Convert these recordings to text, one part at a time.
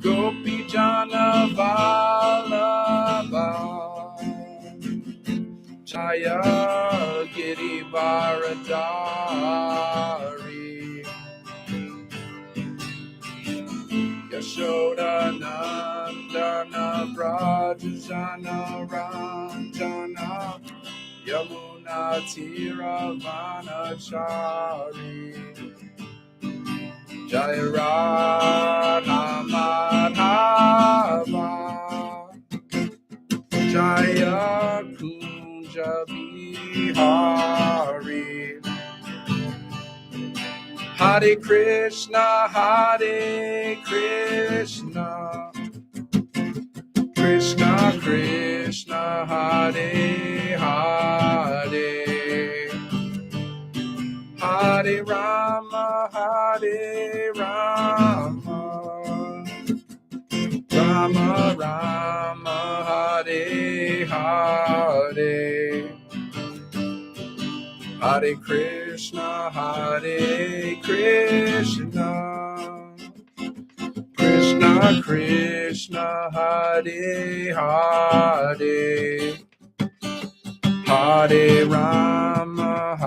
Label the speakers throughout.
Speaker 1: Gopi Jana Vallabha Jaya Girivaradari Yashoda Nandana Vrajana Ranjana Yamuna Tiravanachari Jaya Radha Madhava Jaya Kunja Bihari Hare Krishna Krishna Krishna Hare Hare Hare Rama Rama Rama Hare Hare Hare Krishna Krishna Krishna Hare Hare Hare Rama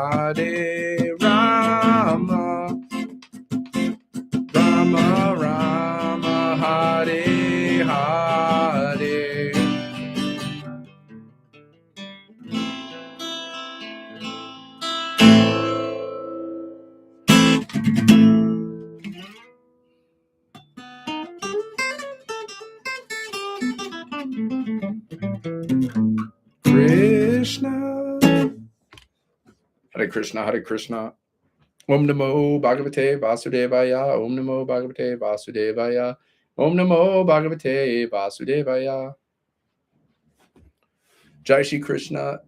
Speaker 1: Rama Rama Hare Hare Krishna Hare Krishna Om Namo Bhagavate Vasudevaya Om Namo Bhagavate Vasudevaya Om Namo Bhagavate Vasudevaya Jai Shri Krishna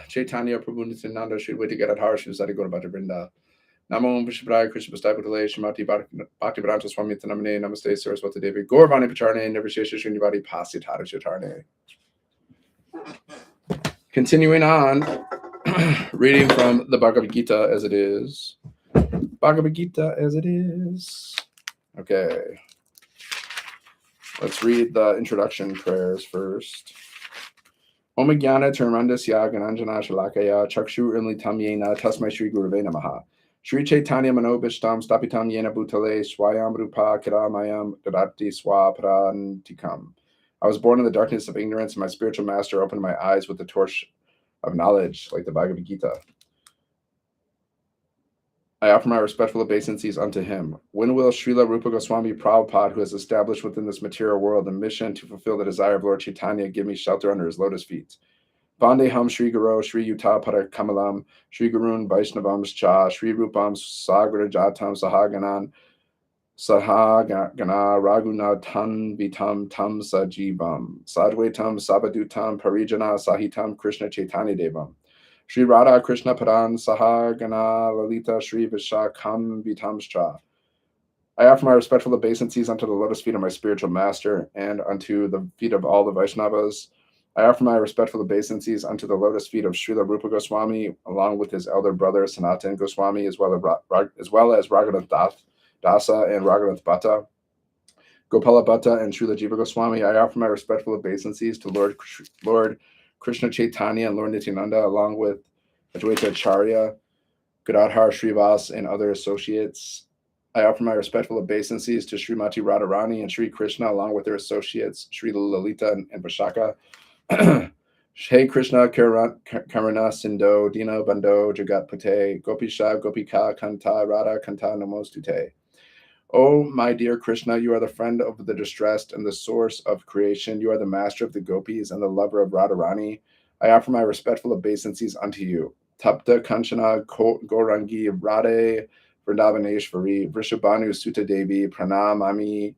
Speaker 1: Chaitanya Prabhu Nityananda Shri Advaita Gadadhar Shri Sadhguru Bhatta Vrinda Namo Vishnupraya Krishna Pastapatale Shrimati Bhaktivedanta Swami Tanamane Namaste Saraswati Devi Gauravani Pacharne Nirvishesha Srinivadi Pasitara Chatarne. Continuing on, reading from the Bhagavad-Gita As It Is. Bhagavad-Gita As It Is. Okay. Let's read the introduction prayers first. Om Jnana Tirmandasya Gananjana Shalakaya Chakshu Unlitam Yena Tasmai Shri Gurave Namaha Shri Chaitanya Manobishtam Stapitam Yena Bhutale Swayam Rupa Kiramayam Dadati Swaprantikam. I was born in the darkness of ignorance, and my spiritual master opened my eyes with the torch of knowledge, like the Bhagavad Gita. I offer my respectful obeisances unto him. When will Srila Rupa Goswami Prabhupada, who has established within this material world a mission to fulfill the desire of Lord Chaitanya, give me shelter under his lotus feet? Vandeham Shri Guru, Shri Yuta Pada Kamalam, Shri Gurun Vaishnavam Cha, Shri Rupam Sagra Jatam Sahaganan, Sahagana Raghunathan Vitam Tam Sajivam, Sadwetam Sabadutam Parijana Sahitam Krishna Chaitanya Devam. Shri Radha Krishna Padan Sahagana Lalita Shri Vishakam Vitamscha. I offer my respectful obeisances unto the lotus feet of my spiritual master and unto the feet of all the Vaishnavas. I offer my respectful obeisances unto the lotus feet of Srila Rupa Goswami, along with his elder brother Sanatan Goswami, as well as Raghunath Dasa and Raghunath Bhatta, Gopala Bhatta, and Srila Jiva Goswami. I offer my respectful obeisances to Lord Krishna Chaitanya and Lord Nityananda, along with Advaita Acharya, Gadadhar Srivas, and other associates. I offer my respectful obeisances to Srimati Radharani and Sri Krishna, along with their associates, Sri Lalita and Vishaka. Hey Krishna Karana Sindho Dina Bando Jagat Pate Gopisha Gopika Kanta Radha Kanta Namostute. Oh, my dear Krishna, you are the friend of the distressed and the source of creation. You are the master of the gopis and the lover of Radharani. I offer my respectful obeisances unto you. Tapta Kanchana Gorangi Radhe Vrindavaneshvari Vrishabhanu Sutta Devi Pranamami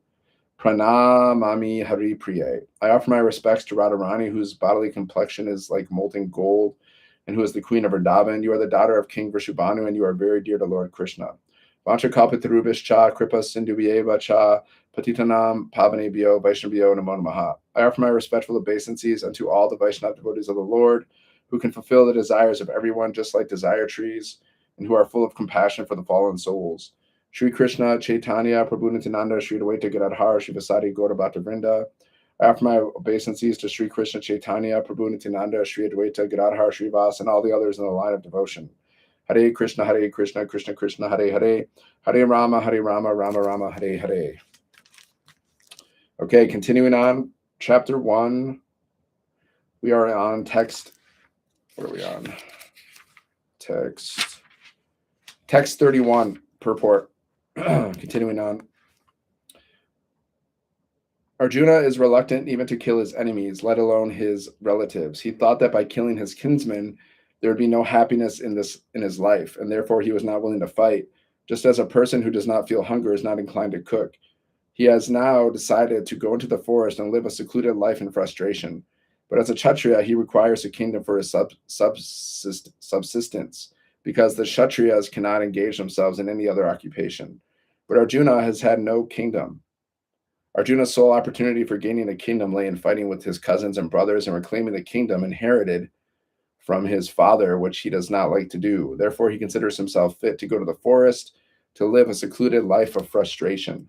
Speaker 1: Hari Priye. I offer my respects to Radharani, whose bodily complexion is like molten gold and who is the queen of Vrindavan. You are the daughter of King Vrishabhanu and you are very dear to Lord Krishna. Vanchakalpatarubhis cha kripa sindhuvyeva cha patitanam pavanebhyo vaishnavyo namo namaha. I offer my respectful obeisances unto all the Vaishnava devotees of the Lord, who can fulfill the desires of everyone just like desire trees, and who are full of compassion for the fallen souls. Shri Krishna Chaitanya Prabhu Nityananda Shri Advaita Gadadhar Shivasadi Gaura Bhakta Vrinda. I offer my obeisances to Shri Krishna Chaitanya Prabhu Nityananda Shri Advaita Gadadhar Srivas and all the others in the line of devotion. Hare Krishna, Krishna Krishna, Hare Hare, Hare Rama, Rama Rama, Hare Hare. Okay, continuing on, chapter 1. We are on text. What are we on? Text 31, purport. Continuing on. Arjuna is reluctant even to kill his enemies, let alone his relatives. He thought that by killing his kinsmen, there would be no happiness in his life, and therefore he was not willing to fight, just as a person who does not feel hunger is not inclined to cook. He has now decided to go into the forest and live a secluded life in frustration. But as a Kshatriya, he requires a kingdom for his subsistence, because the Kshatriyas cannot engage themselves in any other occupation. But Arjuna has had no kingdom. Arjuna's sole opportunity for gaining a kingdom lay in fighting with his cousins and brothers and reclaiming the kingdom inherited from his father, which he does not like to do. Therefore, he considers himself fit to go to the forest to live a secluded life of frustration.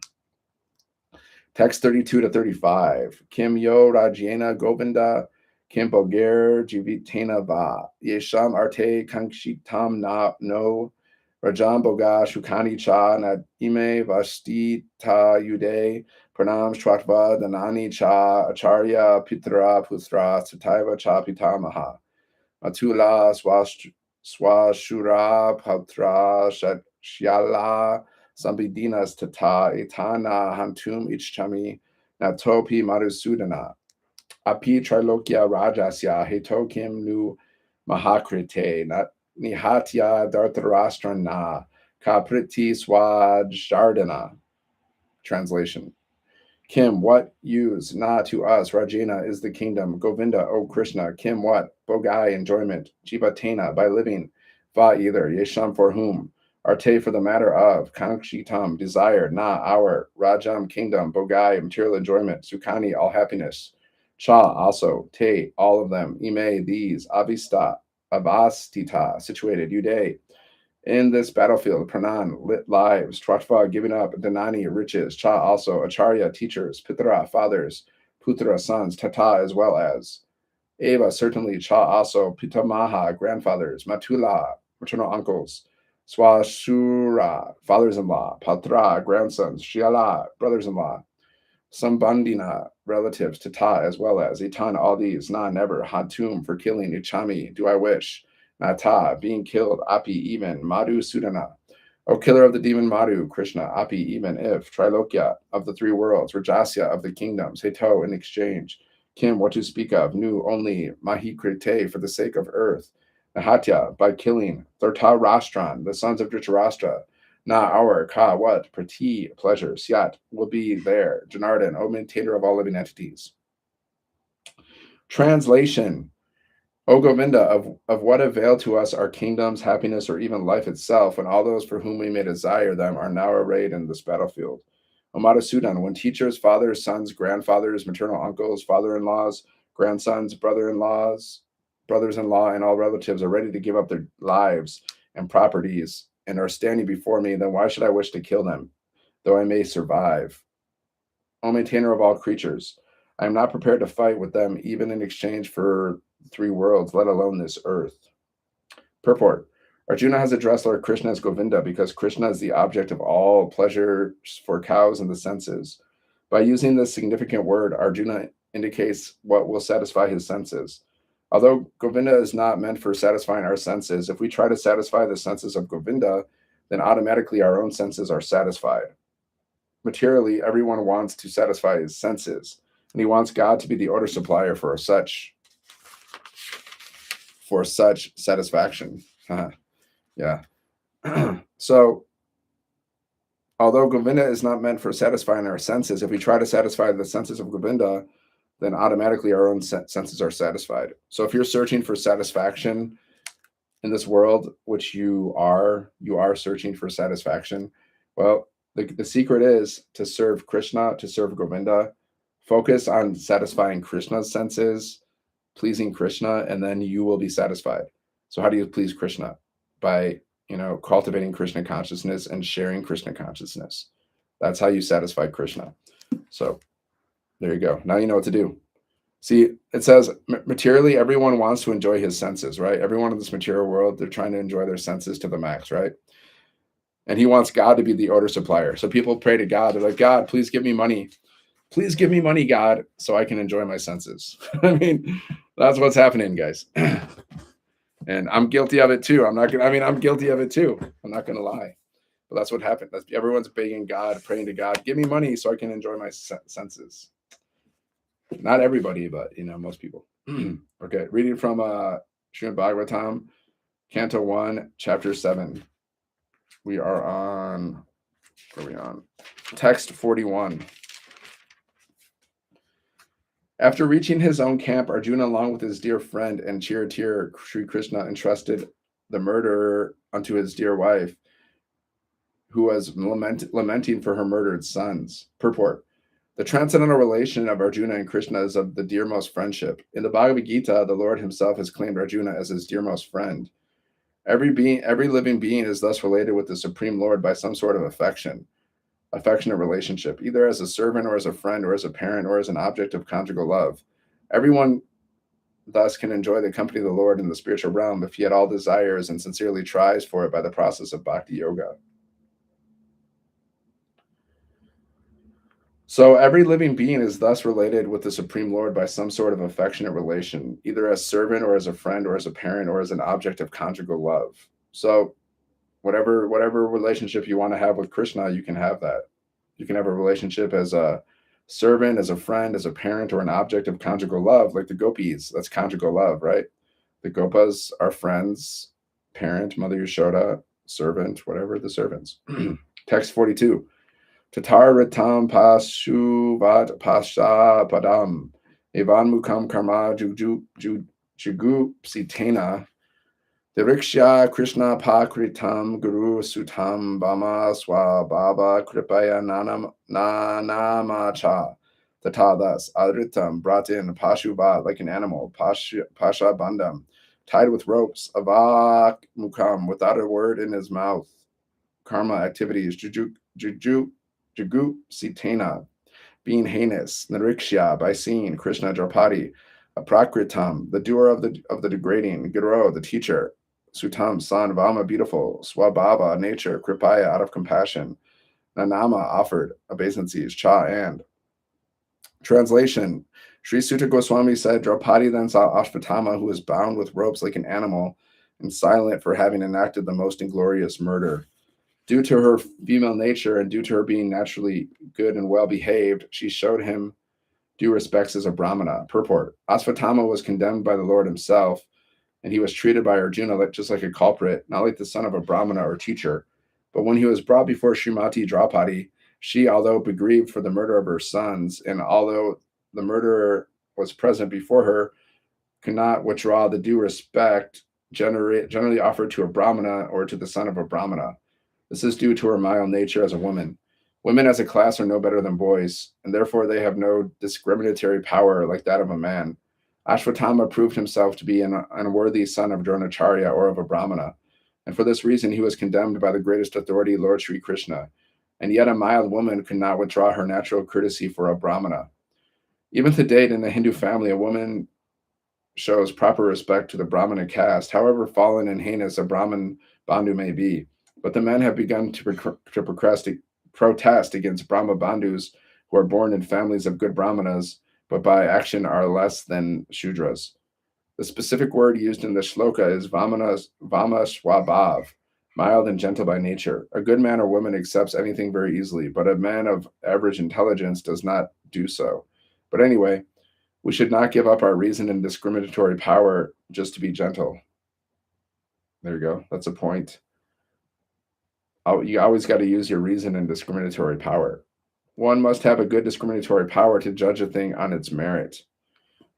Speaker 1: Text 32 to 35. Kim yo rajyena govinda, kim boger jivitena va, yesham arte kankshitam na no, rajam boga shukani cha na ime vasti ta yude, pranam shratva danani cha acharya pitra putra sataiva cha pitamaha, matula swashura patra shyala Sambidinas tata etana hantum ichchami natopi madhusudana. Api trilokya rajasya hetokim nu mahakrite nihatya dhartarastrana kapriti swajardana. Translation. Kim, what use? Na to us, Rajena is the kingdom. Govinda, O Krishna. Kim, what? Bogai, enjoyment. Jivatena, by living. Va, either. Yesham, for whom? Arte, for the matter of. Kankshitam, desire. Na, our. Rajam, kingdom. Bogai, material enjoyment. Sukhani, all happiness. Cha, also. Te, all of them. Ime, these. Avista, avastita, situated. Ude, in this battlefield, pranan, lit lives, tratva, giving up, danani, riches, cha, also, acharya, teachers, pitra, fathers, putra, sons, tata, as well as, eva, certainly, cha, also, pitamaha, grandfathers, matula, maternal uncles, swashura, fathers-in-law, patra, grandsons, shiala, brothers-in-law, sambandina, relatives, tata, as well as, itan, all these, na, never, hatum, for killing, ichami, do I wish, Nata, being killed, Api, even, Madhu Sudana, O killer of the demon Madhu, Krishna, Api, even if, Trilokya, of the three worlds, Rajasya, of the kingdoms, Heto, in exchange, Kim, what to speak of, Nu, only, Mahikrite, for the sake of earth, Nahatya, by killing, Tharta Rastran, the sons of Dhritarashtra, Na, our, Ka, what, Prati, pleasure, Syat, will be there, Janardhan, O maintainer of all living entities. Translation. O Govinda, of what avail to us are kingdoms, happiness, or even life itself, when all those for whom we may desire them are now arrayed in this battlefield? O Madhusudan, when teachers, fathers, sons, grandfathers, maternal uncles, father-in-laws, grandsons, brothers-in-law, and all relatives are ready to give up their lives and properties and are standing before me, then why should I wish to kill them, though I may survive? O maintainer of all creatures, I am not prepared to fight with them, even in exchange for three worlds, let alone this earth. Purport. Arjuna has addressed Lord Krishna as Govinda because Krishna is the object of all pleasures for cows and the senses. By using this significant word, Arjuna indicates what will satisfy his senses. Although Govinda is not meant for satisfying our senses, if we try to satisfy the senses of Govinda, then automatically our own senses are satisfied. Materially, everyone wants to satisfy his senses, and he wants God to be the order supplier for such satisfaction. Yeah. So, although Govinda is not meant for satisfying our senses, if we try to satisfy the senses of Govinda, then automatically our own senses are satisfied. So if you're searching for satisfaction in this world, which you are searching for satisfaction, well, the secret is to serve Krishna, to serve Govinda, focus on satisfying Krishna's senses, pleasing Krishna, and then you will be satisfied. So how do you please Krishna? By, cultivating Krishna consciousness and sharing Krishna consciousness. That's how you satisfy Krishna. So there you go. Now you know what to do. See, it says materially, everyone wants to enjoy his senses, right? Everyone in this material world, they're trying to enjoy their senses to the max, right? And he wants God to be the order supplier. So people pray to God. They're like, God, please give me money. Please give me money, God, so I can enjoy my senses. I mean, that's what's happening, guys. And I'm guilty of it too. I'm guilty of it too. I'm not going to lie. But that's what happened. Everyone's begging God, praying to God, give me money so I can enjoy my senses. Not everybody, but most people. Okay, reading from Srimad Bhagavatam, Canto 1, Chapter 7. We are on, where are we on? Text 41. After reaching his own camp, Arjuna, along with his dear friend and charioteer Sri Krishna, entrusted the murderer unto his dear wife, who was lamenting for her murdered sons. Purport. The transcendental relation of Arjuna and Krishna is of the dearmost friendship. In the Bhagavad-Gita, the Lord himself has claimed Arjuna as his dearmost friend. Every living being is thus related with the Supreme Lord by some sort of affectionate relationship, either as a servant or as a friend or as a parent or as an object of conjugal love. Everyone thus can enjoy the company of the Lord in the spiritual realm if he at all desires and sincerely tries for it by the process of bhakti yoga. So every living being is thus related with the Supreme Lord by some sort of affectionate relation, either as servant or as a friend or as a parent or as an object of conjugal love. So whatever relationship you want to have with Krishna, you can have that. You can have a relationship as a servant, as a friend, as a parent, or an object of conjugal love, like the gopis. That's conjugal love, right? The gopas are friends, parent, Mother Yashoda, servant, whatever the servants. Text 42. Tataritam pashuvat pasha padam evan mukam karma jugu sitena diriksha Krishna pakritam guru sutam bama swabhava kripaya nanamacha. Tata thus adritam brought in pashuvat like an animal, pasha bandam tied with ropes, avak mukam without a word in his mouth, karma activities, jugu sitena, being heinous, nariksha, by seeing, Krishna Draupadi, aprakritam, the doer of the degrading, guru, the teacher, sutam, son, vama, beautiful, swabhava, nature, kripaya, out of compassion, nanama, offered, obeisances, cha, and. Translation. Sri Sutta Goswami said, Draupadi then saw Ashvatthama, who was bound with ropes like an animal, and silent for having enacted the most inglorious murder. Due to her female nature and due to her being naturally good and well behaved, she showed him due respects as a Brahmana. Purport. Ashvatthama was condemned by the Lord himself, and he was treated by Arjuna just like a culprit, not like the son of a Brahmana or teacher. But when he was brought before Srimati Draupadi, she, although begrieved for the murder of her sons, and although the murderer was present before her, could not withdraw the due respect generally offered to a Brahmana or to the son of a Brahmana. This is due to her mild nature as a woman. Women as a class are no better than boys, and therefore they have no discriminatory power like that of a man. Ashvatthama proved himself to be an unworthy son of Dronacharya or of a Brahmana, and for this reason he was condemned by the greatest authority, Lord Sri Krishna. And yet a mild woman could not withdraw her natural courtesy for a Brahmana. Even to date, in a Hindu family, a woman shows proper respect to the Brahmana caste, however fallen and heinous a Brahmin Bandhu may be. But the men have begun to protest against Brahma Bandhus who are born in families of good Brahmanas, but by action are less than Shudras. The specific word used in the shloka is Vama Swabhav, mild and gentle by nature. A good man or woman accepts anything very easily, but a man of average intelligence does not do so. But anyway, we should not give up our reason and discriminatory power just to be gentle. There you go. That's a point. You always got to use your reason and discriminatory power. One must have a good discriminatory power to judge a thing on its merit.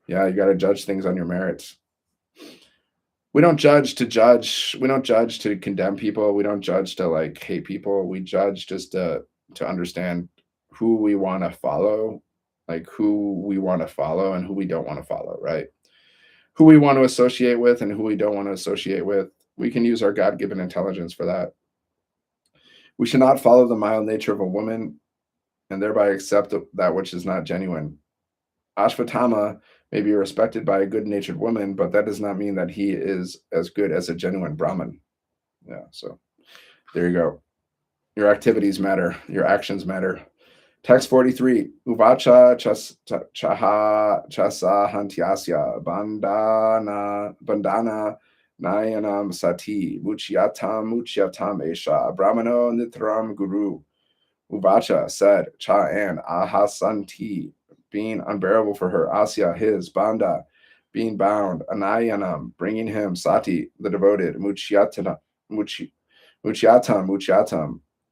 Speaker 1: Yeah, you got to judge things on your merits. We don't judge to judge. We don't judge to condemn people. We don't judge to hate people. We judge just to understand who we want to follow, who we want to follow and who we don't want to follow, right? Who we want to associate with and who we don't want to associate with. We can use our God-given intelligence for that. We should not follow the mild nature of a woman and thereby accept that which is not genuine. Ashvatthama may be respected by a good-natured woman, but that does not mean that he is as good as a genuine Brahmin. Yeah, so there you go. Your activities matter. Your actions matter. Text 43. Uvacha chaha chasa hantyasya bandana nayanam sati muchyatam esha brahmano nitram guru. Uvacha said, cha and ahasanti, being unbearable for her, asya his, banda, being bound, anayanam, bringing him, sati, the devoted, muchyatam,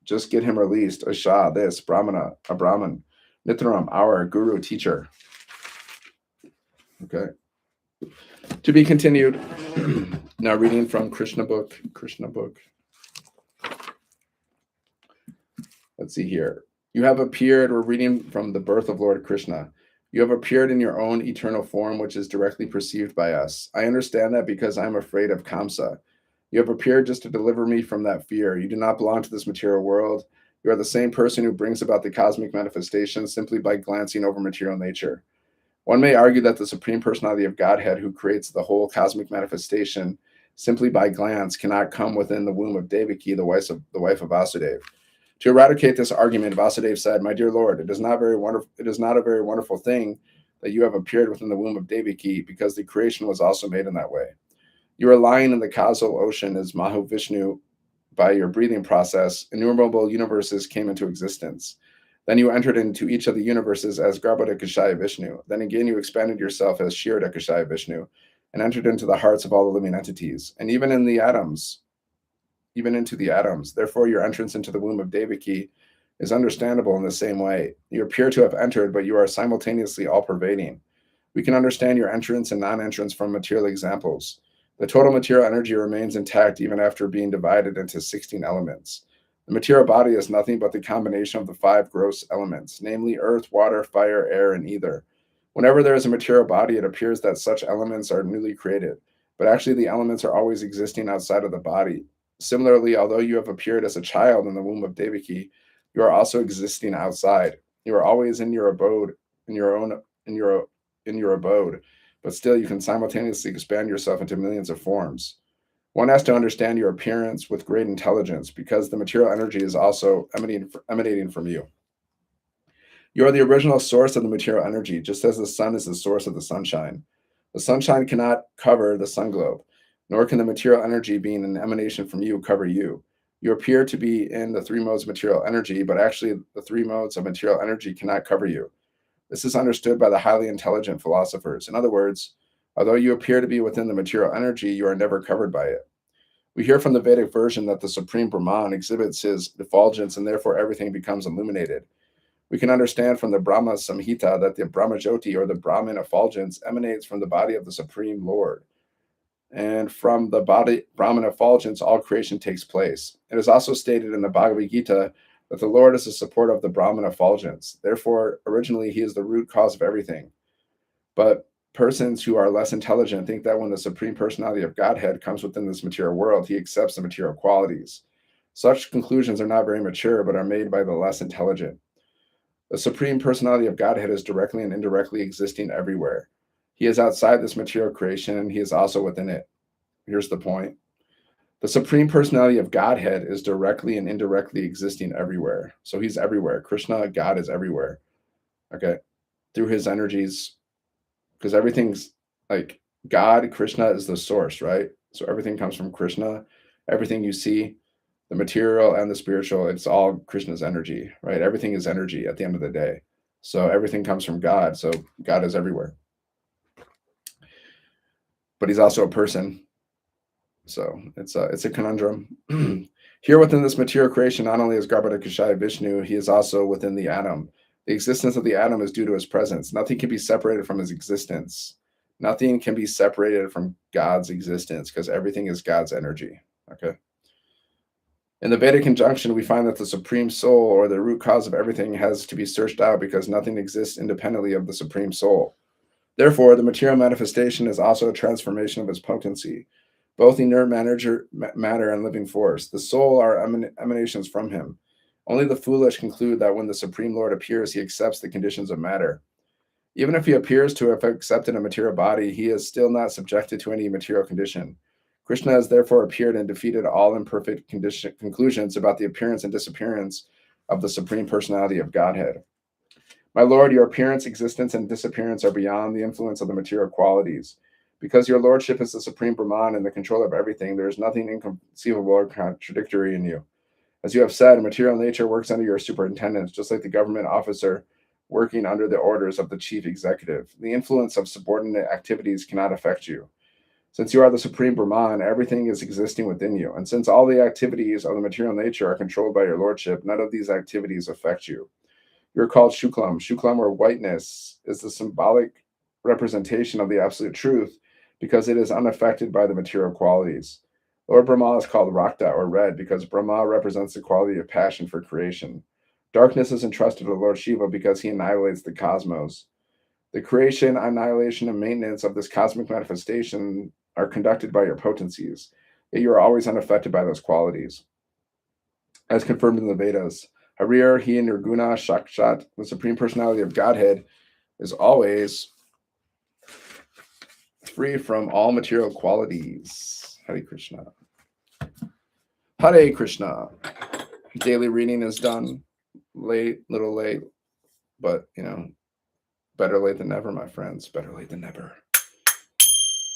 Speaker 1: just get him released, asha, this, brahmana, a brahman, nitram, our guru, teacher. Okay. To be continued. Now reading from Krishna book. Let's see here. You have appeared, we're reading from the birth of Lord Krishna. You have appeared in your own eternal form, which is directly perceived by us. I understand that because I'm afraid of Kamsa. You have appeared just to deliver me from that fear. You do not belong to this material world. You are the same person who brings about the cosmic manifestation simply by glancing over material nature. One may argue that the Supreme Personality of Godhead, who creates the whole cosmic manifestation simply by glance, cannot come within the womb of Devaki, the wife of Vasudeva. To eradicate this argument, Vasudeva said, "My dear Lord, it is not a very wonderful thing that you have appeared within the womb of Devaki, because the creation was also made in that way. You are lying in the causal ocean as Mahavishnu. By your breathing process, innumerable universes came into existence. Then you entered into each of the universes as Garbhodakashaya Vishnu. Then again you expanded yourself as Kshirodakashaya Vishnu and entered into the hearts of all the living entities, and even into the atoms. Therefore, your entrance into the womb of Devaki is understandable in the same way. You appear to have entered, but you are simultaneously all-pervading. We can understand your entrance and non-entrance from material examples. The total material energy remains intact even after being divided into 16 elements. The material body is nothing but the combination of the 5 gross elements, namely earth, water, fire, air, and ether. Whenever there is a material body, it appears that such elements are newly created, but actually the elements are always existing outside of the body. Similarly, although you have appeared as a child in the womb of Devaki, you are also existing outside. You are always in your abode, but still you can simultaneously expand yourself into millions of forms. One has to understand your appearance with great intelligence, because the material energy is also emanating from you. You are the original source of the material energy, just as the sun is the source of the sunshine. The sunshine cannot cover the sun globe, nor can the material energy being an emanation from you cover you. You appear to be in the 3 modes of material energy, but actually the 3 modes of material energy cannot cover you. This is understood by the highly intelligent philosophers. In other words, although you appear to be within the material energy, you are never covered by it. We hear from the Vedic version that the Supreme Brahman exhibits his effulgence and therefore everything becomes illuminated. We can understand from the Brahma Samhita that the Brahmajyoti, or the Brahmin effulgence, emanates from the body of the Supreme Lord. And from the body Brahman effulgence, all creation takes place. It is also stated in the Bhagavad-Gita that the Lord is the supporter of the Brahman effulgence. Therefore, originally, he is the root cause of everything. But persons who are less intelligent think that when the Supreme Personality of Godhead comes within this material world, he accepts the material qualities. Such conclusions are not very mature, but are made by the less intelligent. The Supreme Personality of Godhead is directly and indirectly existing everywhere. He is outside this material creation, and he is also within it. Here's the point. The Supreme Personality of Godhead is directly and indirectly existing everywhere. So he's everywhere. Krishna, God, is everywhere. Okay? Through his energies, because everything's like God, Krishna is the source, right? So everything comes from Krishna. Everything you see, the material and the spiritual, it's all Krishna's energy, right? Everything is energy at the end of the day. So everything comes from God. So God is everywhere. But he's also a person. So it's a conundrum. Here within this material creation, not only is Garbhodakashaya Vishnu, he is also within the atom. The existence of the atom is due to his presence. Nothing can be separated from his existence. Nothing can be separated from God's existence, because everything is God's energy. Okay. In the Vedic conjunction, we find that the Supreme Soul, or the root cause of everything, has to be searched out because nothing exists independently of the Supreme Soul. Therefore, the material manifestation is also a transformation of its potency. both inert matter and living force. The soul are emanations from him. Only the foolish conclude that when the Supreme Lord appears, he accepts the conditions of matter. Even if he appears to have accepted a material body, he is still not subjected to any material condition. Krishna has therefore appeared and defeated all imperfect conclusions about the appearance and disappearance of the Supreme Personality of Godhead. My Lord, your appearance, existence, and disappearance are beyond the influence of the material qualities. Because your lordship is the supreme Brahman and the control of everything, there is nothing inconceivable or contradictory in you. As you have said, material nature works under your superintendence, just like the government officer working under the orders of the chief executive. The influence of subordinate activities cannot affect you. Since you are the supreme Brahman, everything is existing within you. And since all the activities of the material nature are controlled by your lordship, none of these activities affect you. You are called Shuklam. Shuklam, or whiteness, is the symbolic representation of the absolute truth because it is unaffected by the material qualities. Lord Brahma is called Rakta, or red, because Brahma represents the quality of passion for creation. Darkness is entrusted to Lord Shiva because he annihilates the cosmos. The creation, annihilation, and maintenance of this cosmic manifestation are conducted by your potencies, yet you are always unaffected by those qualities. As confirmed in the Vedas, Harir, he and Nirguna, Shakshat, the Supreme Personality of Godhead, is always free from all material qualities. Hare Krishna. Hare Krishna. Daily reading is done. Little late, but better late than never, my friends. Better late than never.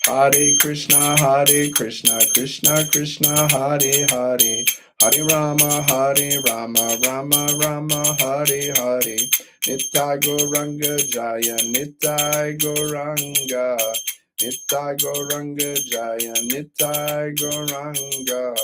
Speaker 1: Hare Krishna, Krishna Krishna, Hare Hare. Hare Rama, Rama Rama, Hare Hare. Nittai Gauranga Jaya, Nittai Gauranga. Nittai Gauranga Jaya, Nittai Gauranga.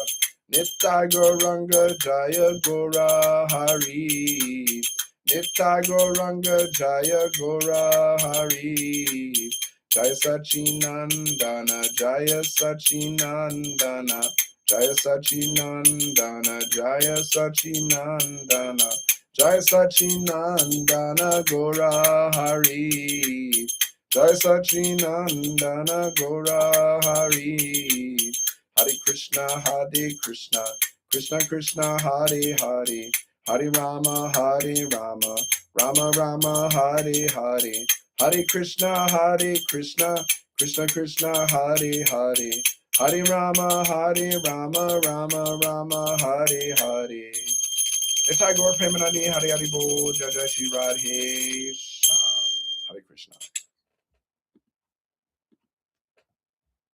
Speaker 1: Nittai Gauranga Jaya Gaura Hari. Nittai Gauranga Jaya Gaura Hari. Jaya Sachinandana, Jaya Sachinandana. Jaya Sachinandana, Jaya Sachinandana, Jaya Sachinandana, Gaura Hari. Jaya Sachinandana, Gaura Hari. Hare Krishna, Krishna Krishna, Hare Hare. Hare Rama, Rama Rama, Hare Hare. Hare Krishna, Krishna Krishna, Hare Hare. Hare Rama, Rama Rama, Hare Hare. Nitai Gaur Premanandi, Hare Hare Bol, Jai Jai Shri Radhe Shyam. Hare Krishna.